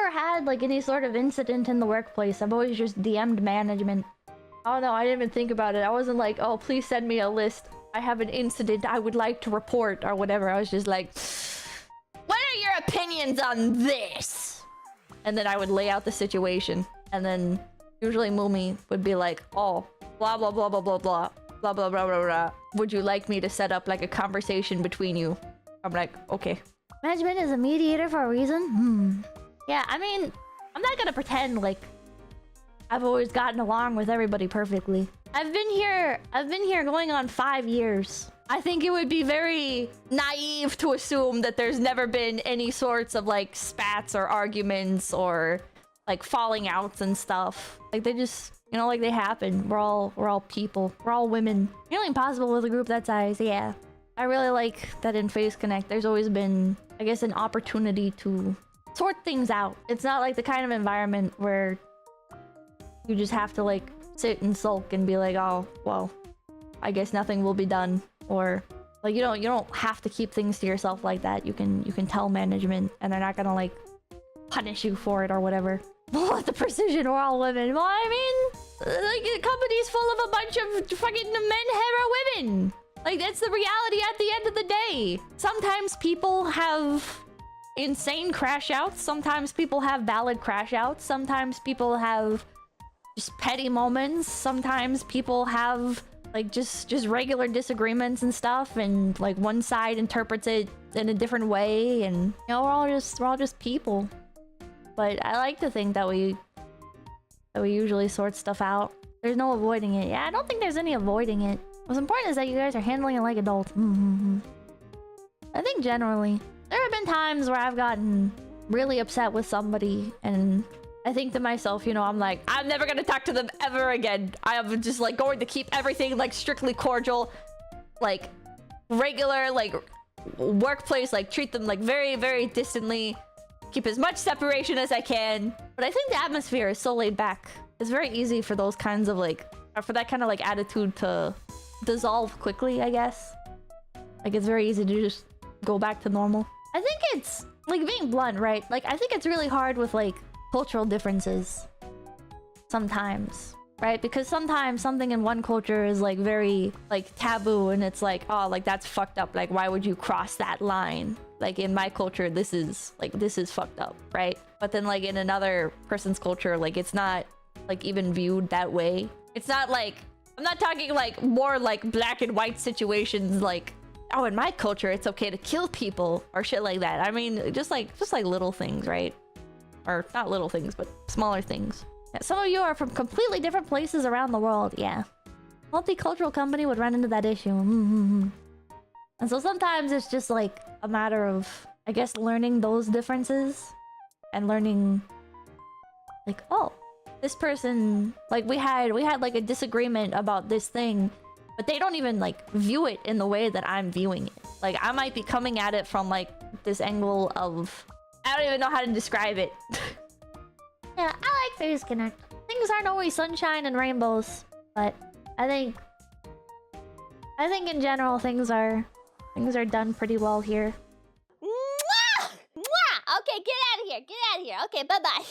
never had like any sort of incident in the workplace. I've always just DM'd management. Oh no, I didn't even think about it. I wasn't like, oh, please send me a list. I have an incident I would like to report or whatever. I was just like, what are your opinions on this? And then I would lay out the situation. And then usually Mumi would be like, oh, blah, blah, blah, blah, blah, blah, blah, blah, blah, blah, blah. Would you like me to set up like a conversation between you? I'm like, okay. Management is a mediator for a reason? Yeah, I mean, I'm not gonna pretend like I've always gotten along with everybody perfectly. I've been here going on 5 years. I think it would be very naive to assume that there's never been any sorts of like spats or arguments or like falling outs and stuff. Like they just, you know, like they happen. We're all people. We're all women. Nearly impossible with a group that size, yeah. I really like that in Face Connect there's always been, I guess, an opportunity to sort things out. It's not like the kind of environment where you just have to like sit and sulk and be like, oh, well, I guess nothing will be done. Or like you don't have to keep things to yourself like that. You can tell management and they're not gonna like punish you for it or whatever. What the precision, we're all women. Well, I mean, like the company's full of a bunch of fucking men, hetero women. Like that's the reality at the end of the day. Sometimes people have insane crash outs. Sometimes people have valid crash outs. Sometimes people have just petty moments. Sometimes people have like just regular disagreements and stuff, and like one side interprets it in a different way, and you know, we're all just people. But I like to think that we usually sort stuff out. There's no avoiding it. Yeah, I don't think there's any avoiding it. What's important is that you guys are handling it like adults. I think generally there have been times where I've gotten really upset with somebody, and I think to myself, you know, I'm like, I'm never gonna talk to them ever again. I am just like going to keep everything like strictly cordial, like regular, like workplace, like treat them like very, very distantly, keep as much separation as I can. But I think the atmosphere is so laid back. It's very easy for those kinds of like, for that kind of like attitude to dissolve quickly, I guess. Like it's very easy to just go back to normal. I think it's like being blunt, right? Like I think it's really hard with like cultural differences sometimes, right? Because sometimes something in one culture is like very like taboo, and it's like, oh, like that's fucked up. Like why would you cross that line? Like in my culture, this is fucked up, right? But then like in another person's culture, like it's not like even viewed that way. It's not like, I'm not talking like more like black and white situations like, oh, in my culture it's okay to kill people or shit like that. I mean, just like little things, right? Or not little things, but smaller things. Yeah, some of you are from completely different places around the world, yeah. Multicultural company would run into that issue. And so sometimes it's just like a matter of, I guess, learning those differences and learning like, oh, this person, like we had like a disagreement about this thing, but they don't even like view it in the way that I'm viewing it. Like I might be coming at it from like this angle of, I don't even know how to describe it. Yeah, I like Face Connect. Things aren't always sunshine and rainbows, but I think in general things are done pretty well here. Mwah! Mwah! Okay, get out of here. Get out of here. Okay, bye-bye.